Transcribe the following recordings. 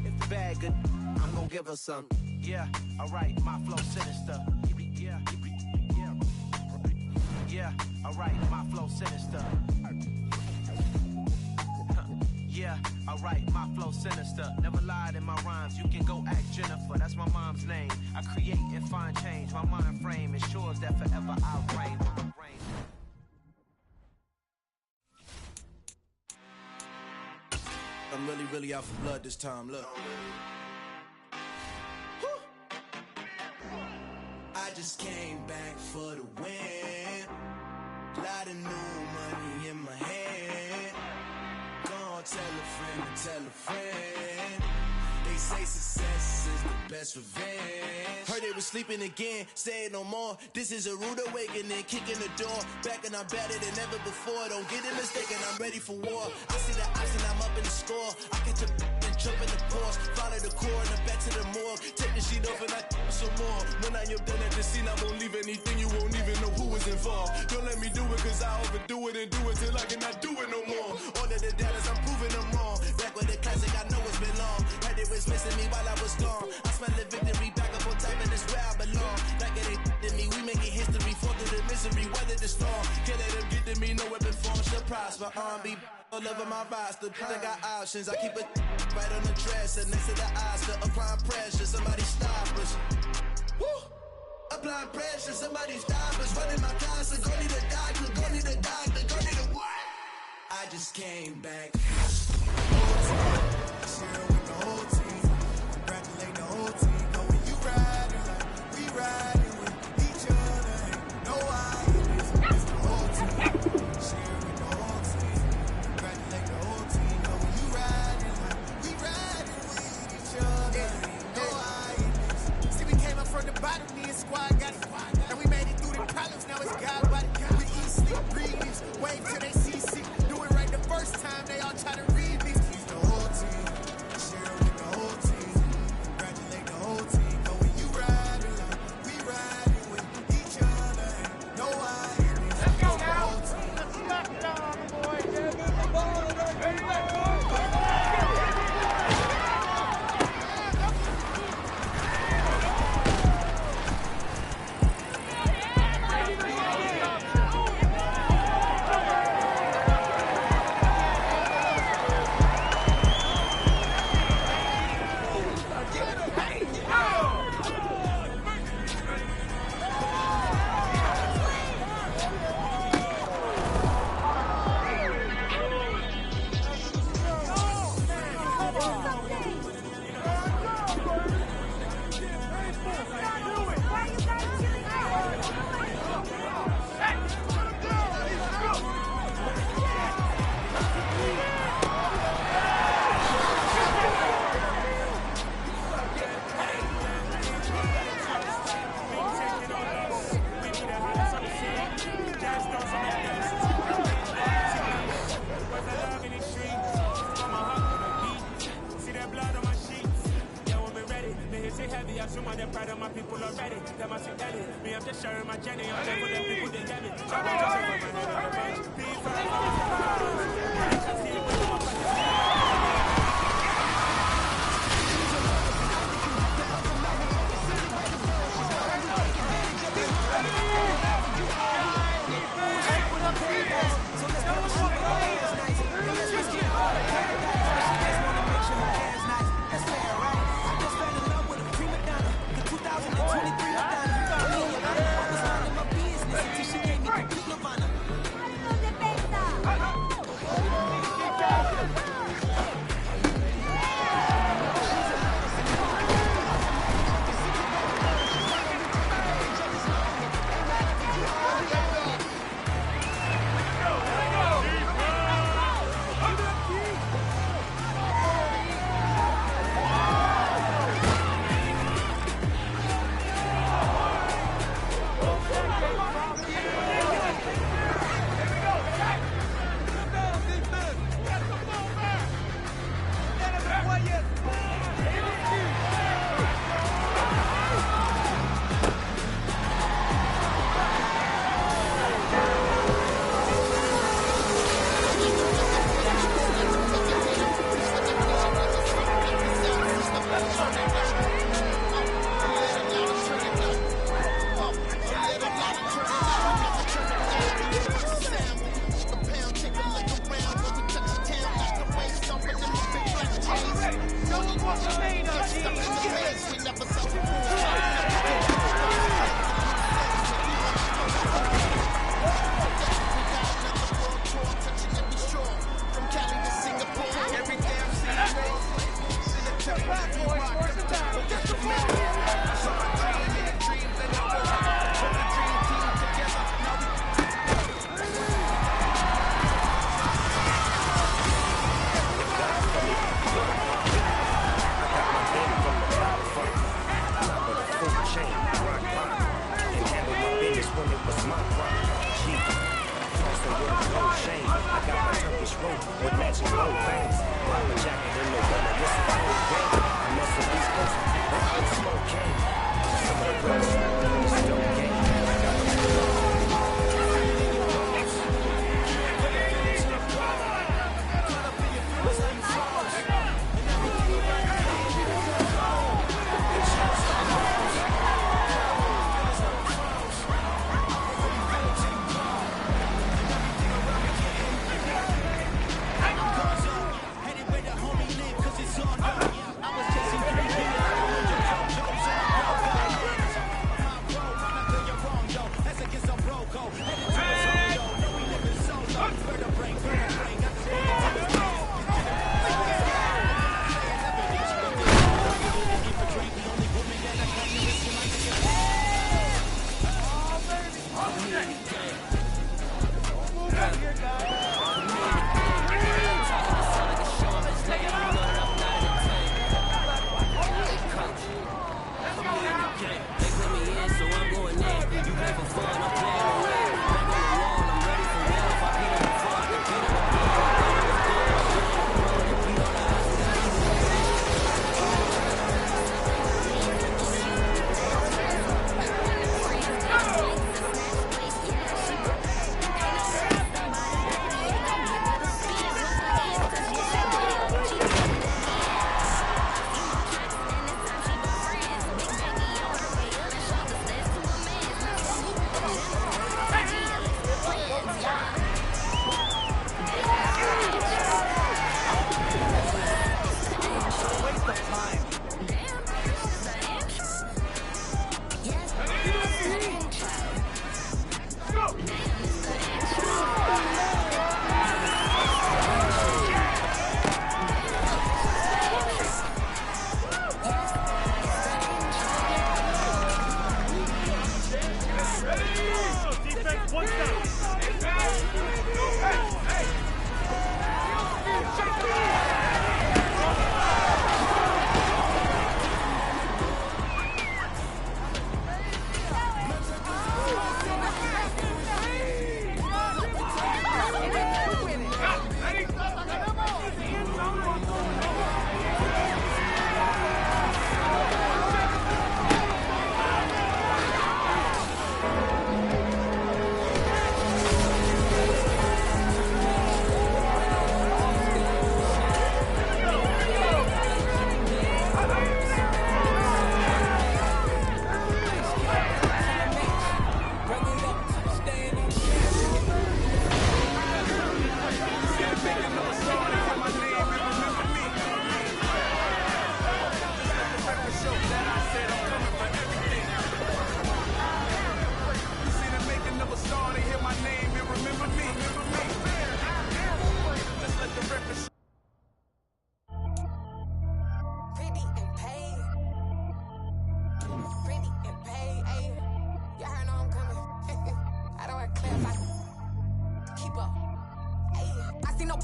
the bag good, I'm gon' give her some. Yeah, alright, my flow sinister. Yeah, yeah, yeah, alright, my flow sinister. Yeah, alright, my flow sinister. Never lied in my rhymes, you can go ask Jennifer, that's my mom's name. I create and find change, my mind frame ensures that forever I'll reign. I'm really out for blood this time, look. I just came back for the win. Lot of new money in my hand. Gonna tell a friend. They say success is the best revenge. Heard they was sleeping again, say it no more. This is a rude awakening, kicking the door. Back and I'm better than ever before. Don't get it mistaken, I'm ready for war. I see the option, I'm up in the score. I catch a and jump in the Porsche. Follow the core and the back to the morgue. Take the sheet off and I some more. When I am done at the scene, I won't leave anything. You won't even know who was involved. Don't let me do it, cause I overdo it and do it till I cannot do it no more. All of the doubters, I'm proving them wrong. Back with the classic, I know it's been long. Heard they was missing me while I was gone. I smell the victory, back up on time, and it's where I belong. Like it ain't to me, we making history. Fall through the misery, weather the storm. Can't let them get to me, no weapon form should prosper. R&B all over my roster, I got options. I keep it right on the dresser, next to the Oscar. Applying pressure, somebody stop us. Woo! Applying pressure, somebody stop us. Running my closet, go need a doctor, go need a doctor, go need a what? I just came back. Sharing with the whole team, congratulate the whole team. Knowing you riding like we riding with each other. Ain't no I, it's the whole team. Sharing with the whole team, congratulate the whole team. Knowing you riding like we riding with each other. Ain't no I, see we came up from the bottom, me and squad got it. And we made it through the problems, now it's God body. We eat, sleep, breathe, wave till they see sick. Do it right the first time, they all try to read me. He's the whole team, share with the whole team. Congratulate the whole team, knowing you riding like we riding with each other. Ain't no I. Let's go now. Let's knock it down, boy. Yeah, move the ball.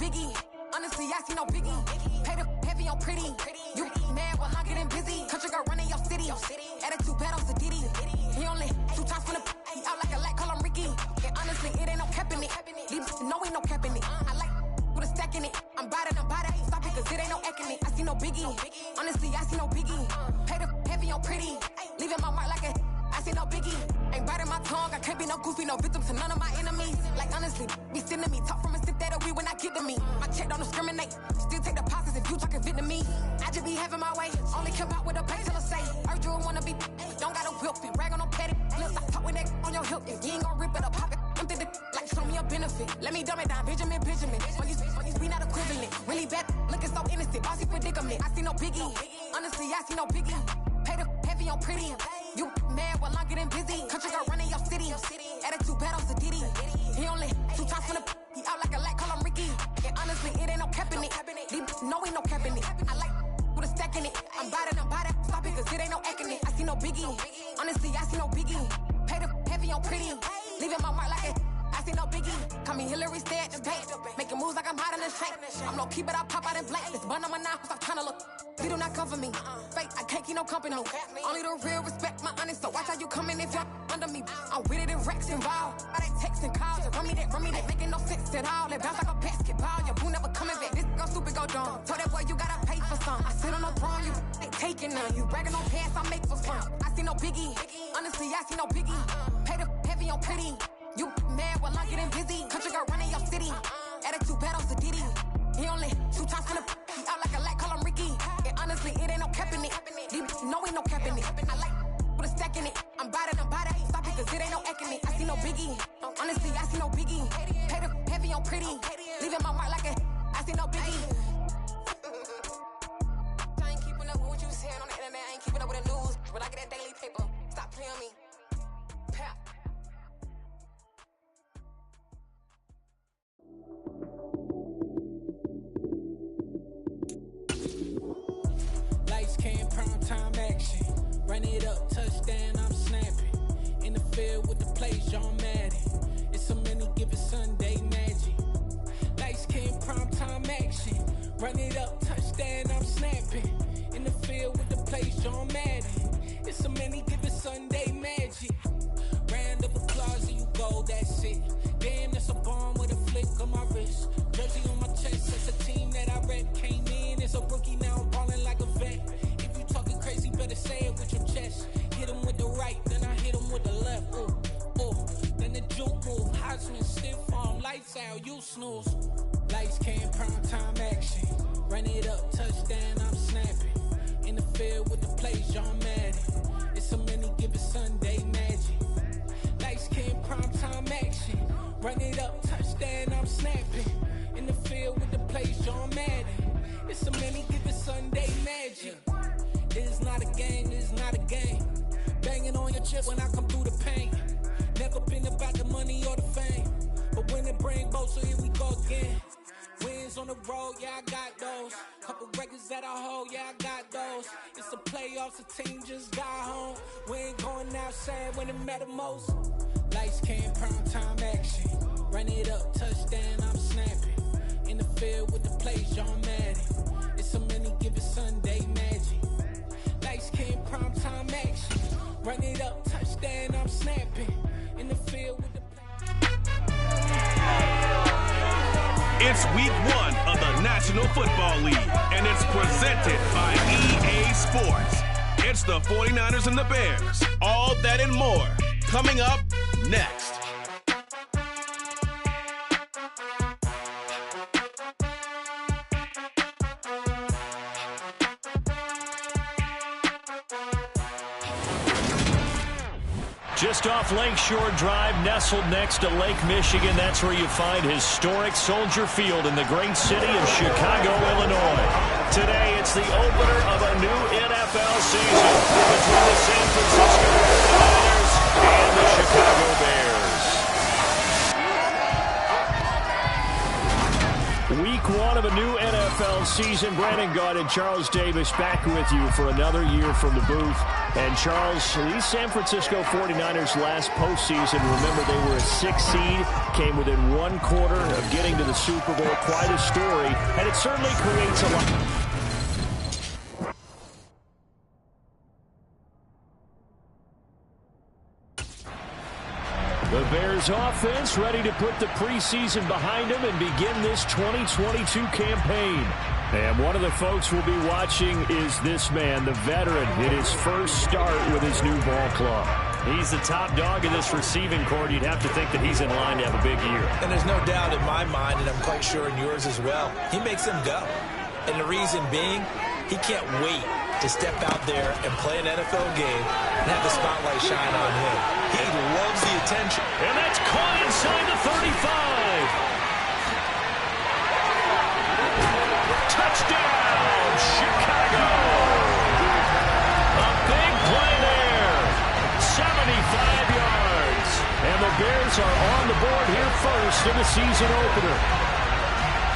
biggie. Honestly, I see no biggie. Pay the heavy on pretty. You mad while I'm getting busy. Country girl running your city. Attitude battles to Diddy. He only 2 times from the he out like a light, call him Ricky. And honestly, it ain't no cap in it. These no ain't no cap in it. I like with a stack in it. I'm bout it. Stop it, cause it ain't no acting it. I see no biggie. Honestly, I see no biggie. Pay the heavy on pretty. Leaving my mark like a I see no biggie. Ain't biting my tongue. I can't be no goofy, no victim to none of my enemies. Like honestly, be sending me talk from a sip that a weed when I get to me. My check don't discriminate. Still take deposits if you talking Vietnamese. I just be having my way. Only come out with a pay till I say. Urge you wanna be. Don't gotta whip it. Rag on no petty. Lips I talk with that on your hip. You ain't gon' rip it or pop it. Empty the like show me a benefit. Let me dumb it down. Benjamin. We not equivalent. Really bad. Looking so innocent. Bossy predicament. I see no biggie. Honestly, I see no biggie. Pay the heavy on pretty. You mad while I'm getting busy. Country girl running your city. Attitude battles to Diddy. He only 2 times from the he out like a light, call him Ricky. And honestly, it ain't no cap in it. These no ain't no cap in it. I like with a stack in it. I'm by that, stop it, cause it ain't no acting it. I see no biggie. Honestly, I see no biggie. Pay the heavy on pretty. Leaving my mark like it. I see no biggie. Call me Hillary, stay at the bank. Making moves like I'm hot in the shank. I'm low key, but I pop out in blank. This bun on my knife, stop trying to look. They do not come for me. Fake, I can't keep no company. Only the real respect my honest. So watch how you coming if y'all under me. I'm with it in Rex involved. I they text and calls. Run me that, making no sense at all. They bounce like a basketball. Your boo never coming back. This go stupid, go dumb. Told that boy you gotta pay for some. I sit on no throne, you ain't taking none. You bragging on pants, I make for fun. I see no biggie. Honestly, I see no biggie. Pay the heavy on pretty. You mad while I'm getting busy. Country girl running your city. Attitude battles to Diddy. He only 2 times from the he out like a light, call him Ricky. And honestly, it ain't no cap in it. No, ain't no cap in it. I like with a stack in it. I'm by that. Stop it, cause it ain't no acting it. I see no biggie. Honestly, I see no biggie. Pay the heavy on pretty. Leaving my mark like a I see no biggie. I ain't keeping up with what you saying on the internet. I ain't keeping up with the news. But I get that daily paper. Stop playing me. Pap. Lights came, prime time action. Run it up, touchdown, I'm snapping. In the field with the plays, John Madden. It's a many given Sunday magic. Lights came, prime time action. Run it up, touchdown, I'm snapping. In the field with the plays, John Madden. It's a many given Sunday magic. Round of applause and you go, that's it. Damn, that's a bomb with a flick on my wrist. Jersey on my chest, it's a team that I rep. Came in as a rookie, now I'm balling like a vet. If you talking crazy, better say it with your chest. Hit him with the right, then I hit him with the left. Then the juke move, Heisman stiff arm, lights out, you snooze. Lights came, prime time action. Run it up, touchdown, I'm snapping. In the field with the plays, John Madden. It's a many given Sunday magic. Lights came, prime time action. Run it up, touchdown, I'm snapping. In the field with the plays, John Madden. It's a many given Sunday magic. This is not a game, this is not a game. Banging on your chest when I come through the paint. Never been about the money or the fame. But when it bring both, so here we go again. Wins on the road, yeah, I got those. Couple records that I hold, yeah, I got those. It's the playoffs, the team just got home. We ain't going outside when it matter most. Lights came, prime time action. Run it up, touchdown, I'm snapping. In the field with the plays, John Madden. It's a many given Sunday magic. Lights came, prime time action. Run it up, touchdown, I'm snapping. In the field with the It's week 1 of the National Football League, and it's presented by EA Sports. It's the 49ers and the Bears. All that and more coming up next. Just off Lakeshore Drive, nestled next to Lake Michigan, that's where you find historic Soldier Field in the great city of Chicago, Illinois. Today, it's the opener of a new NFL season between the San Francisco 49ers and the Chicago Bears. Week 1 of a new NFL season. Brandon Gaunt and Charles Davis back with you for another year from the booth. And Charles, these San Francisco 49ers last postseason, remember they were a 6th seed, came within 1 quarter of getting to the Super Bowl. Quite a story, and it certainly creates a lot. The Bears offense ready to put the preseason behind them and begin this 2022 campaign. And one of the folks we'll be watching is this man, the veteran, in his first start with his new ball club. He's the top dog in this receiving corps. You'd have to think that he's in line to have a big year. And there's no doubt in my mind, and I'm quite sure in yours as well, he makes them go. And the reason being, he can't wait to step out there and play an NFL game and have the spotlight shine on him. He loves the attention. And that's caught inside the 35. Touchdown, Chicago! A big play there. 75 yards. And the Bears are on the board here first in the season opener.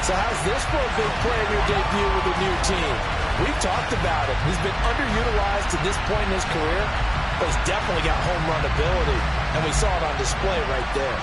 So how's this for a big play in your debut with a new team? We've talked about it. He's been underutilized to this point in his career, but he's definitely got home run ability, and we saw it on display right there.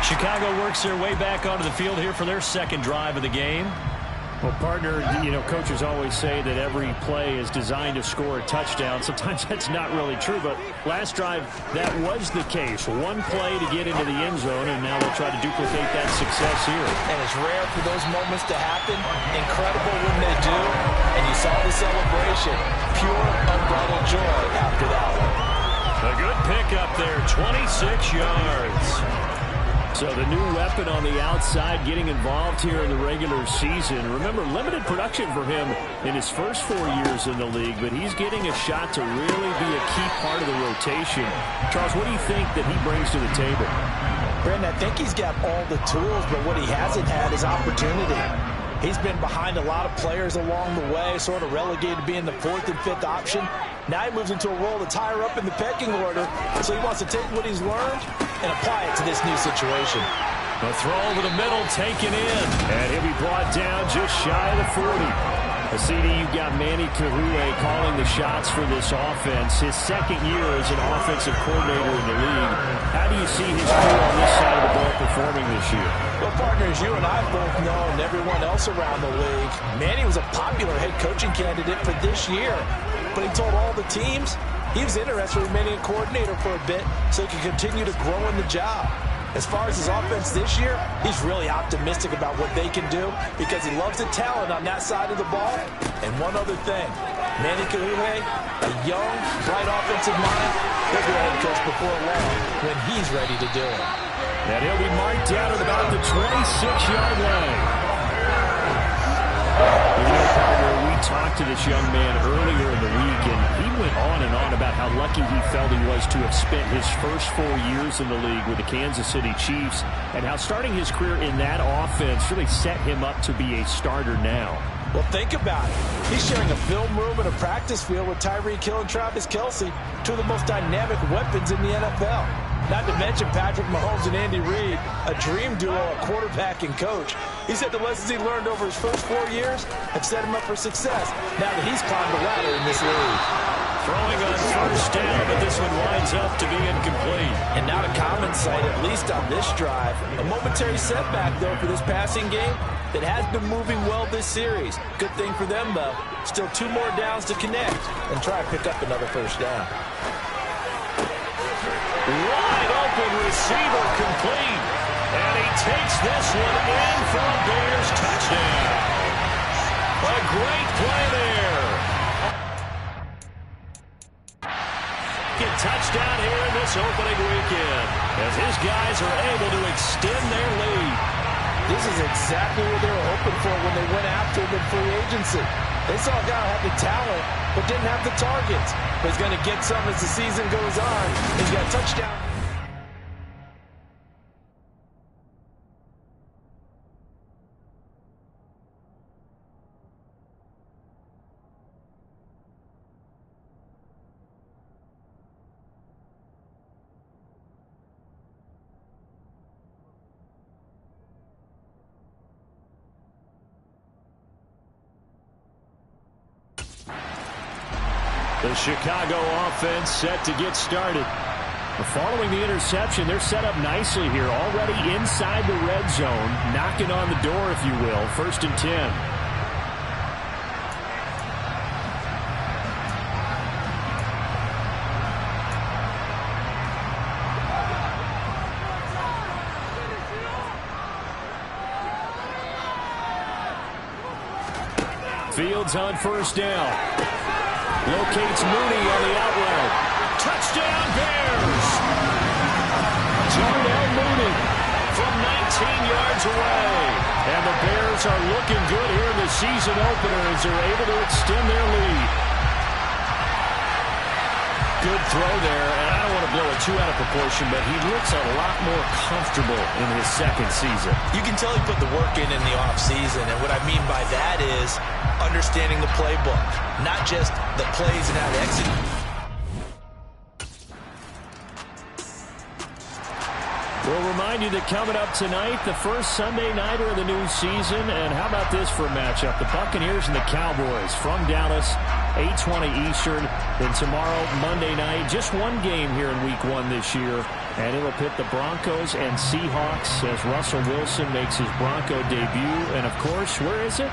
Chicago works their way back onto the field here for their second drive of the game. Well, partner, you know, coaches always say that every play is designed to score a touchdown. Sometimes that's not really true, but last drive, that was the case. One play to get into the end zone, and now they'll try to duplicate that success here. And it's rare for those moments to happen. Incredible when they do. And you saw the celebration. Pure, unbridled joy after that one. A good pickup there, 26 yards. So the new weapon on the outside getting involved here in the regular season. Remember, limited production for him in his first 4 years in the league, but he's getting a shot to really be a key part of the rotation. Charles, what do you think that he brings to the table? Brandon, I think he's got all the tools, but what he hasn't had is opportunity. He's been behind a lot of players along the way, sort of relegated to being the fourth and fifth option. Now he moves into a role that's higher up in the pecking order, so he wants to take what he's learned and apply it to this new situation. The throw over the middle taken in. And he'll be brought down just shy of the 40. A CD, you've got MannyEbk calling the shots for this offense. His second year as an offensive coordinator in the league. How do you see his crew on this side of the ball performing this year? Well, partners, you and I both know, and everyone else around the league, Manny was a popular head coaching candidate for this year. But he told all the teams he was interested in remaining a coordinator for a bit so he could continue to grow in the job. As far as his offense this year, he's really optimistic about what they can do because he loves the talent on that side of the ball. And one other thing, MannyEbk, a young, bright offensive mind, he'll be a head coach before long when he's ready to do it. And he'll be marked down at about the 26-yard line. We talked to this young man earlier in the week, and he went on about how lucky he felt he was to have spent his first 4 years in the league with the Kansas City Chiefs, and how starting his career in that offense really set him up to be a starter now. Well, think about it. He's sharing a film room and a practice field with Tyreek Hill and Travis Kelce, two of the most dynamic weapons in the NFL. Not to mention Patrick Mahomes and Andy Reid, a dream duo, a quarterback and coach. He said the lessons he learned over his first 4 years have set him up for success now that he's climbed the ladder in this league. Throwing on first down, but this one winds up to be incomplete. And not a common sight, at least on this drive. A momentary setback, though, for this passing game that has been moving well this series. Good thing for them, though. Still 2 more downs to connect and try to pick up another first down. Wide open receiver complete. And he takes this one in for a Bears touchdown. A great play there. Get touchdown here in this opening weekend as his guys are able to extend their lead. This is exactly what they were hoping for when they went after the free agency. They saw a guy who had the talent but didn't have the targets. But he's going to get some as the season goes on. He's got a touchdown. The Chicago offense set to get started. Following the interception, they're set up nicely here, already inside the red zone, knocking on the door, if you will. 1st and 10. Fields on 1st down. Locates Mooney on the out route. Touchdown, Bears! Darnell Mooney from 19 yards away. And the Bears are looking good here in the season opener as they're able to extend their lead. Good throw there, and I don't want to blow it too out of proportion, but he looks a lot more comfortable in his 2nd season. You can tell he put the work in the offseason, and what I mean by that is understanding the playbook, not just the plays and how to execute. We'll remind you that coming up tonight, the first Sunday nighter of the new season. And how about this for a matchup? The Buccaneers and the Cowboys from Dallas, 8:20 Eastern. Then tomorrow, Monday night, just one game here in Week 1 this year. And it'll pit the Broncos and Seahawks as Russell Wilson makes his Bronco debut. And, of course, where is it?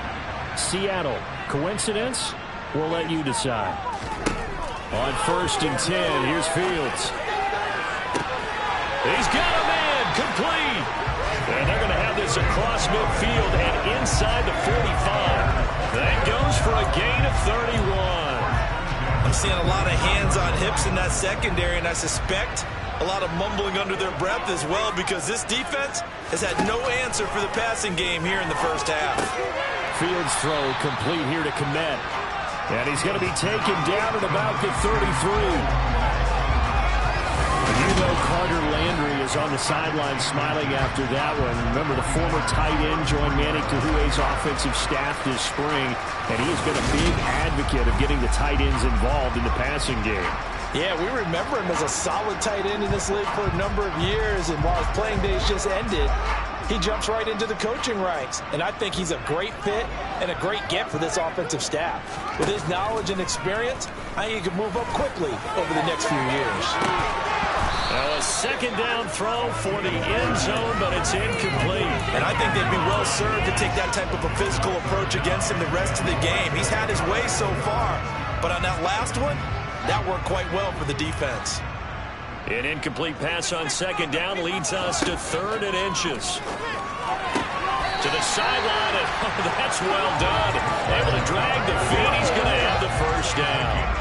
Seattle. Coincidence? We'll let you decide. On 1st and 10, here's Fields. He's got a man complete. And they're going to have this across midfield and inside the 45. That goes for a gain of 31. I'm seeing a lot of hands on hips in that secondary, and I suspect a lot of mumbling under their breath as well, because this defense has had no answer for the passing game here in the 1st half. Fields throw complete here to Kmet. And he's going to be taken down at about the 33. You know Carter Landry is on the sideline smiling after that one. Remember, the former tight end joined MannyEbk's offensive staff this spring, and he has been a big advocate of getting the tight ends involved in the passing game. Yeah, we remember him as a solid tight end in this league for a number of years, and while his playing days just ended, he jumps right into the coaching ranks. And I think he's a great fit and a great get for this offensive staff. With his knowledge and experience, I think he can move up quickly over the next few years. Now a 2nd down throw for the end zone, but it's incomplete. And I think they'd be well served to take that type of a physical approach against him the rest of the game. He's had his way so far, but on that last one, that worked quite well for the defense. An incomplete pass on 2nd down leads us to 3rd and inches. To the sideline, and that's well done. Able to drag the feet. He's going to have the 1st down.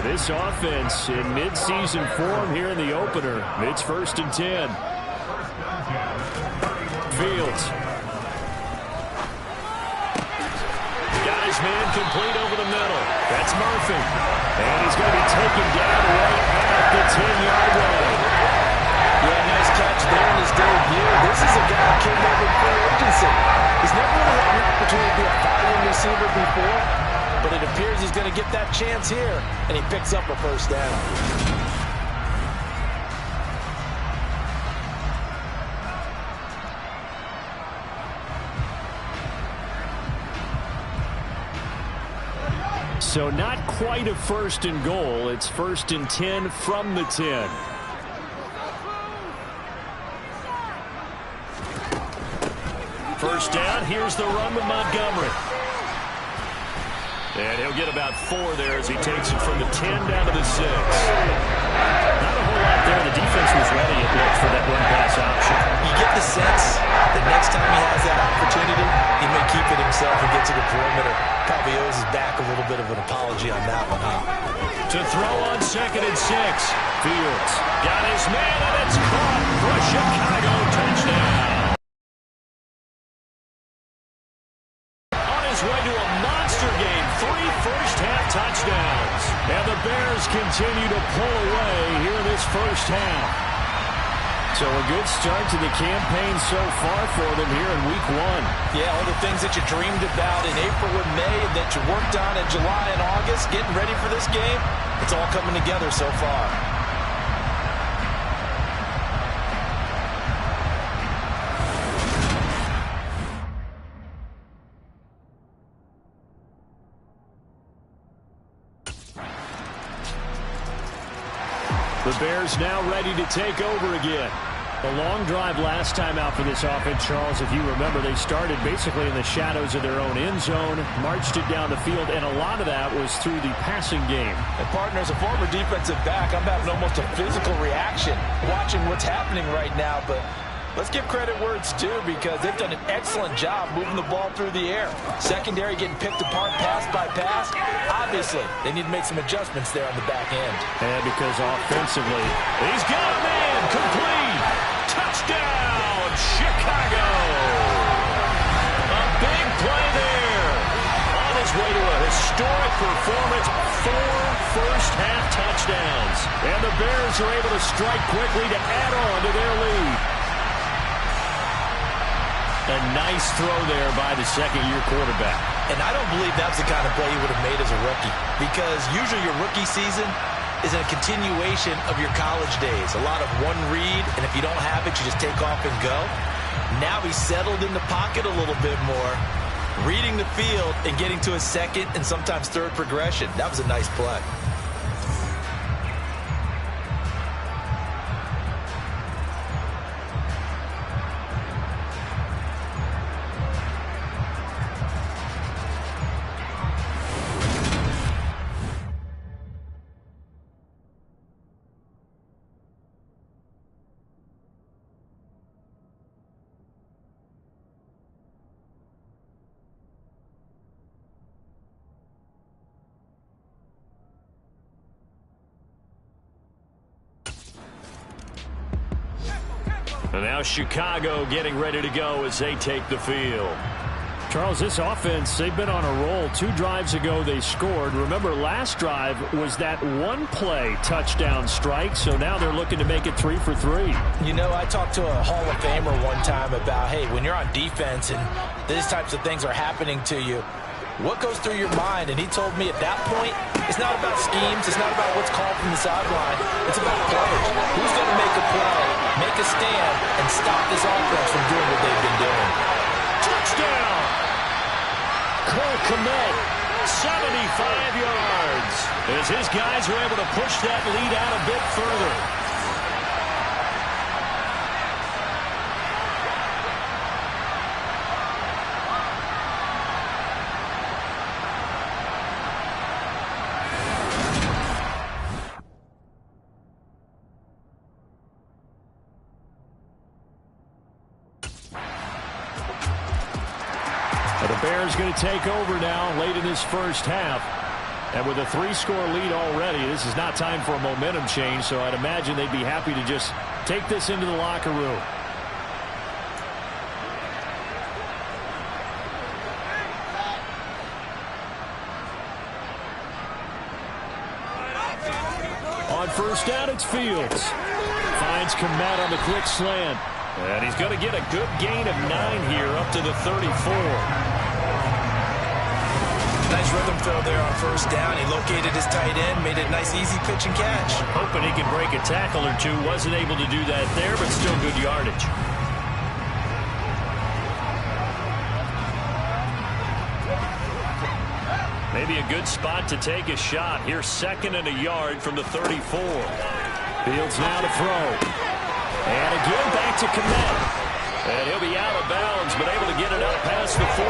This offense in midseason form here in the opener. It's 1st and 10. Fields. Got his man complete over the middle. That's Murphy. And he's going to be taken down right at the 10-yard line. Yeah, nice catch there in his debut. This is a guy who came over in free agency. He's never really had an opportunity to be a volume receiver before, but it appears he's going to get that chance here, and he picks up a 1st down. So not quite a 1st and goal. It's 1st and 10 from the 10. First down, here's the run with Montgomery. And he'll get about 4 there as he takes it from the 10 down to the 6. Not a whole lot there. The defense was ready, it looks, for that run-pass option. You get the sense that next time he has that opportunity, he may keep it himself and get to the perimeter. Probably owes his back a little bit of an apology on that one, huh? To throw on 2nd and 6. Fields got his man, and it's caught for a Chicago touchdown. On his way to a monster game, 3 first-half touchdowns. And the Bears continue to pull away here in this 1st half. So a good start to the campaign so far for them here in Week 1. Yeah, all the things that you dreamed about in April and May and that you worked on in July and August, getting ready for this game, it's all coming together so far. The Bears now ready to take over again. The long drive last time out for this offense, Charles, if you remember, they started basically in the shadows of their own end zone, marched it down the field, and a lot of that was through the passing game. And partner, as a former defensive back, I'm having almost a physical reaction watching what's happening right now, but let's give credit where it's due because they've done an excellent job moving the ball through the air. Secondary getting picked apart pass by pass. Obviously, they need to make some adjustments there on the back end. And because offensively, he's got a man complete. Touchdown, Chicago. A big play there. On his way to a historic performance, 4 first-half touchdowns. And the Bears are able to strike quickly to add on to their lead. A nice throw there by the second-year quarterback. And I don't believe that's the kind of play he would have made as a rookie because usually your rookie season is a continuation of your college days. A lot of one read, and if you don't have it, you just take off and go. Now he's settled in the pocket a little bit more, reading the field and getting to a second and sometimes third progression. That was a nice play. And now Chicago getting ready to go as they take the field. Charles, this offense, they've been on a roll. 2 drives ago they scored. Remember, last drive was that one-play touchdown strike, so now they're looking to make it 3 for 3. You know, I talked to a Hall of Famer one time about, hey, when you're on defense and these types of things are happening to you, what goes through your mind? And he told me at that point, it's not about schemes. It's not about what's called from the sideline. It's about coverage. Who's going to make a play, make a stand, and stop this offense from doing what they've been doing? Touchdown! Cole Kmet, 75 yards. As his guys are able to push that lead out a bit further. Bears going to take over now late in this first half. And with a 3-score lead already, this is not time for a momentum change, so I'd imagine they'd be happy to just take this into the locker room. On first down, it's Fields. Finds Kmet on the quick slant. And he's going to get a good gain of 9 here up to the 34. Nice rhythm throw there on first down. He located his tight end, made it a nice, easy pitch and catch. Hoping he can break a tackle or two. Wasn't able to do that there, but still good yardage. Maybe a good spot to take a shot. Here's 2nd and a yard from the 34. Fields now to throw. And again back to Kmet. And he'll be out of bounds, but able to get it up past the 45.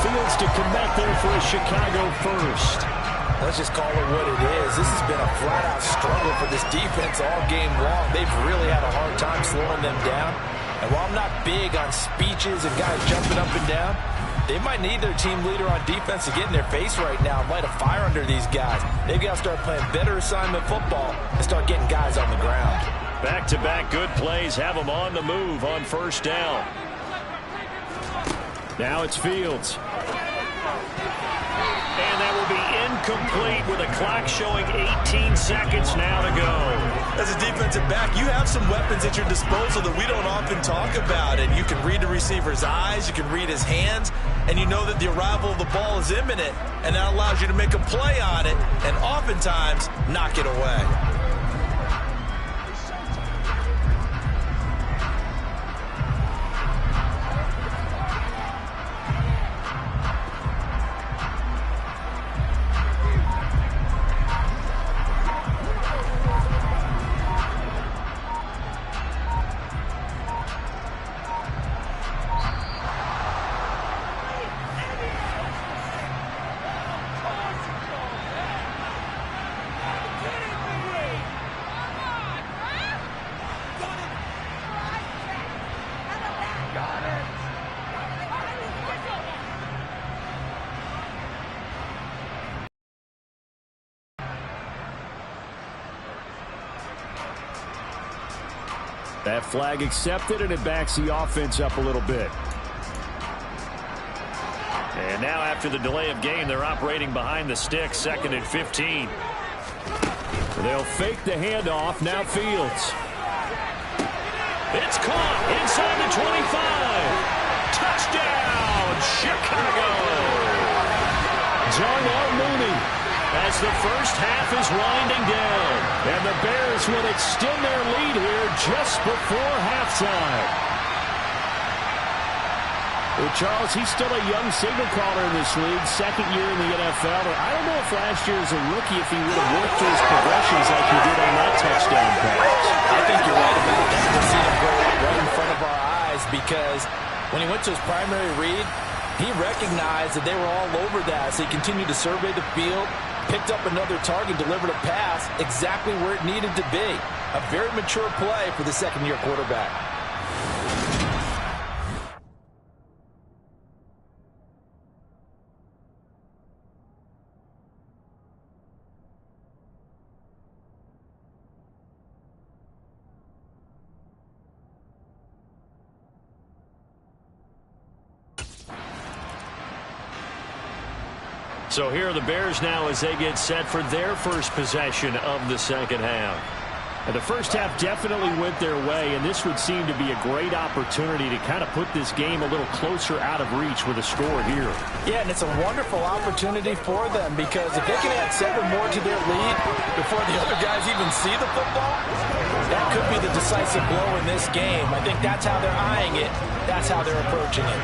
Fields to Kmet there for a Chicago first. Let's just call it what it is. This has been a flat-out struggle for this defense all game long. They've really had a hard time slowing them down. And while I'm not big on speeches and guys jumping up and down, they might need their team leader on defense to get in their face right now and light a fire under these guys. They've got to start playing better assignment football and start getting guys on the ground. Back-to-back good plays have them on the move on first down. Now it's Fields. And that will be incomplete with a clock showing 18 seconds now to go. As a defensive back, you have some weapons at your disposal that we don't often talk about. And you can read the receiver's eyes, you can read his hands, and you know that the arrival of the ball is imminent. And that allows you to make a play on it and oftentimes knock it away. flag accepted, and it backs the offense up a little bit. And now after the delay of game, they're operating behind the stick, 2nd and 15. They'll fake the handoff. Now Fields. It's caught inside the 25. Touchdown, Chicago. Darnell Mooney. As the first half is winding down. And the Bears will extend their lead here just before halftime. Well, Charles, he's still a young signal caller in this league, 2nd year in the NFL. I don't know if last year as a rookie if he would have worked through his progressions like he did on that touchdown pass. I think you're right about that. We'll see him go right in front of our eyes because when he went to his primary read, he recognized that they were all over that. So he continued to survey the field, picked up another target, delivered a pass exactly where it needed to be. A very mature play for the second-year quarterback. So here are the Bears now as they get set for their first possession of the second half. And the first half definitely went their way, and this would seem to be a great opportunity to kind of put this game a little closer out of reach with a score here. Yeah, and it's a wonderful opportunity for them because if they can add 7 more to their lead before the other guys even see the football, that could be the decisive blow in this game. I think that's how they're eyeing it. That's how they're approaching it.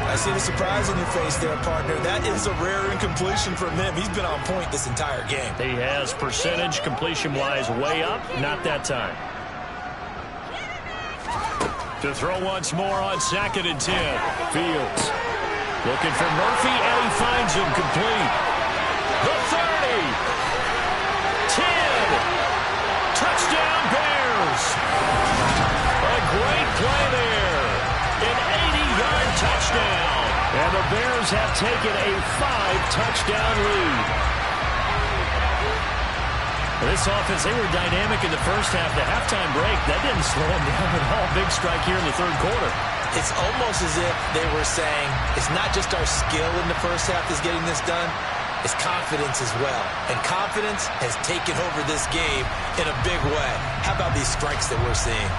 I see the surprise on your face there, partner. That is a rare incompletion from him. He's been on point this entire game. He has percentage completion-wise way up. Not that time. To throw once more on 2nd and 10. Fields. Looking for Murphy, and he finds him complete. The 30. 10. Touchdown, Bears. A great play there. An 80-yard touchdown. And the Bears have taken a 5-touchdown lead. This offense, they were dynamic in the first half. The halftime break, that didn't slow them down at all. Big strike here in the third quarter. It's almost as if they were saying, it's not just our skill in the first half that's getting this done, it's confidence as well. And confidence has taken over this game in a big way. How about these strikes that we're seeing?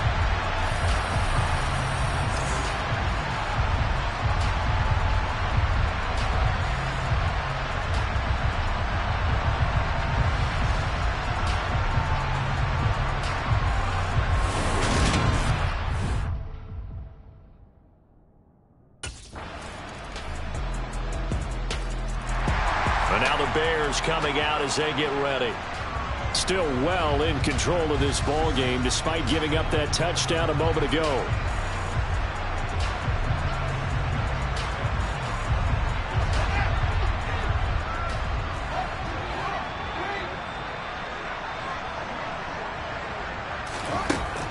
Coming out as they get ready. Still well in control of this ball game despite giving up that touchdown a moment ago.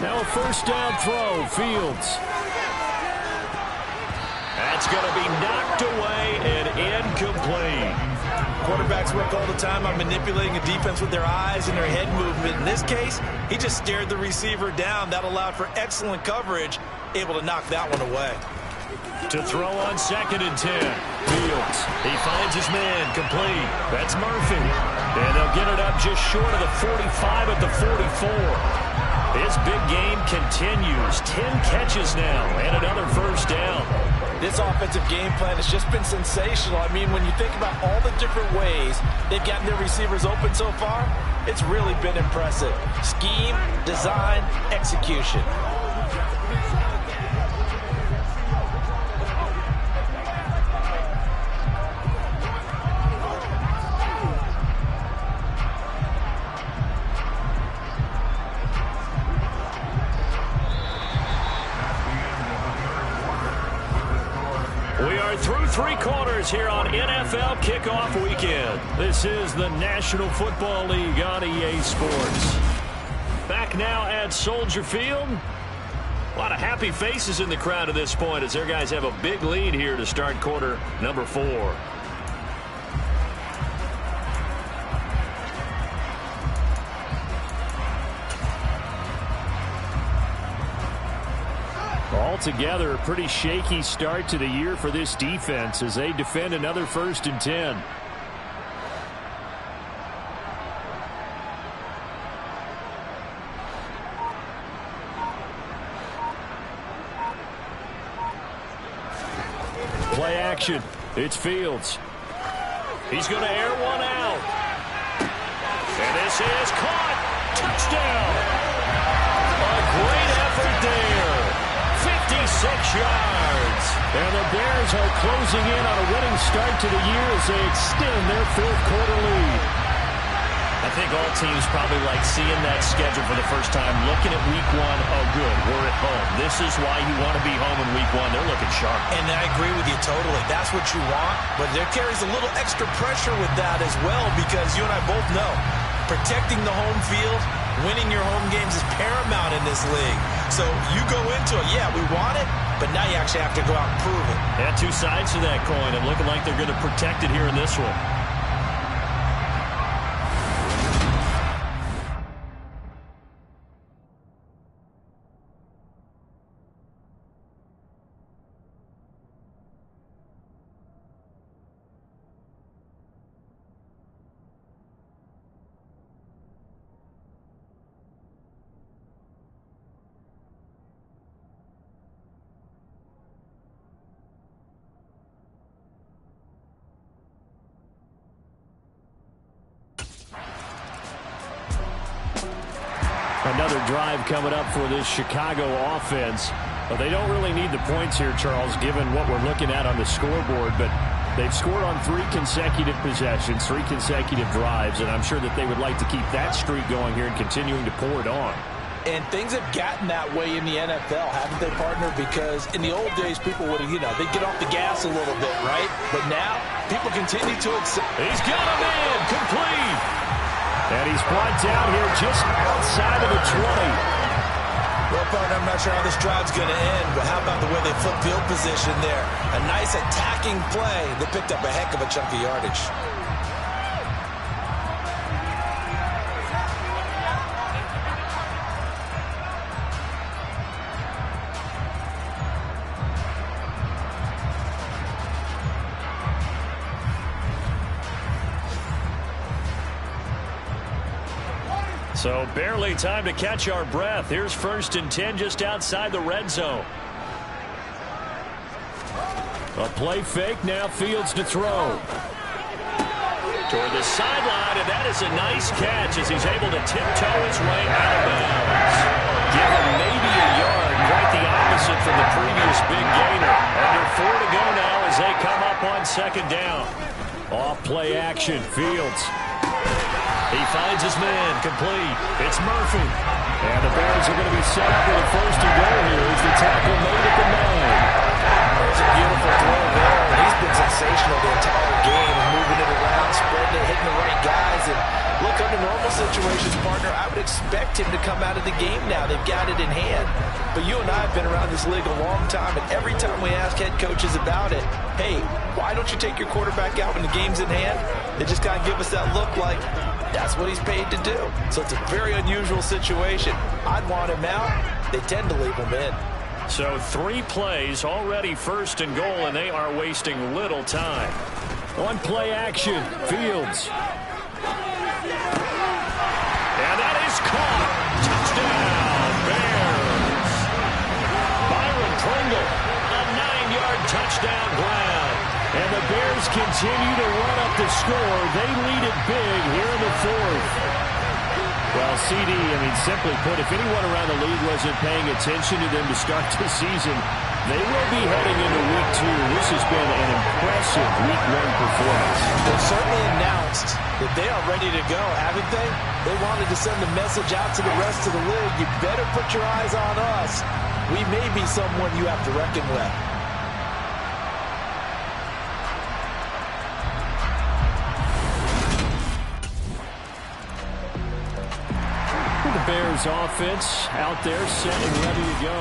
Now a first down throw. Fields. That's going to be knocked away and incomplete. Quarterbacks work all the time on manipulating a defense with their eyes and their head movement. In this case, he just stared the receiver down. That allowed for excellent coverage, able to knock that one away. To throw on 2nd and 10. Fields. He finds his man complete. That's Murphy. And they'll get it up just short of the 45 at the 44. His big game continues. 10 catches now and another first down. This offensive game plan has just been sensational. I mean, when you think about all the different ways they've gotten their receivers open so far, it's really been impressive. Scheme, design, execution. Through 3 quarters here on NFL Kickoff Weekend. This is the National Football League on EA Sports. Back now at Soldier Field. A lot of happy faces in the crowd at this point as their guys have a big lead here to start quarter number 4. altogether, a pretty shaky start to the year for this defense as they defend another 1st and 10. Play action. It's Fields. He's going to air one out. And this is caught. Touchdown. A great effort there. 56 yards. And the Bears are closing in on a winning start to the year as they extend their 4th quarter lead. I think all teams probably like seeing that schedule for the first time, looking at week 1. Oh, good, we're at home. This is why you want to be home in week 1. They're looking sharp. And I agree with you totally. That's what you want, but there carries a little extra pressure with that as well because you and I both know protecting the home field, winning your home games is paramount in this league. So you go into it, yeah, we want it, but now you actually have to go out and prove it. Yeah, 2 sides to that coin, and looking like they're going to protect it here in this one. Another drive coming up for this Chicago offense. Well, they don't really need the points here, Charles, given what we're looking at on the scoreboard, but they've scored on 3 consecutive possessions, 3 consecutive drives, and I'm sure that they would like to keep that streak going here and continuing to pour it on. And things have gotten that way in the NFL, haven't they, partner? Because in the old days, people would, they'd get off the gas a little bit, right? But now, people continue to accept. He's got him in, complete. And he's brought down here just outside of the 20. Well, partner, I'm not sure how this drive's going to end, but how about the way they flip field position there? A nice attacking play. They picked up a heck of a chunk of yardage. So barely time to catch our breath. Here's 1st and 10 just outside the red zone. A play fake, now Fields to throw. Toward the sideline, and that is a nice catch as he's able to tiptoe his way out of bounds. Give him maybe a yard, quite the opposite from the previous big gainer. Under 4 to go now as they come up on 2nd down. Off play action, Fields. He finds his man, complete. It's Murphy. And the Bears are going to be set up with a 1st and goal here as the tackle made at the 9. It's a beautiful throw there. He's been sensational the entire game, moving it around, spreading it, hitting the right guys. And look, under normal situations, partner, I would expect him to come out of the game now. They've got it in hand. But you and I have been around this league a long time, and every time we ask head coaches about it, hey, why don't you take your quarterback out when the game's in hand? They just kind of give us that look like, that's what he's paid to do. So it's a very unusual situation. I'd want him out. They tend to leave him in. So 3 plays, already 1st and goal, and they are wasting little time. On play action, Fields. And that is caught. Touchdown, Bears. Byron Pringle, a 9-yard touchdown grab. And the Bears continue to run up the score. They lead it big here in the 4th. Well, CD, simply put, if anyone around the league wasn't paying attention to them to start the season, they will be heading into week 2. This has been an impressive week 1 performance. They've certainly announced that they are ready to go, haven't they? They wanted to send a message out to the rest of the league. You better put your eyes on us. We may be someone you have to reckon with. The Bears offense out there set and ready to go.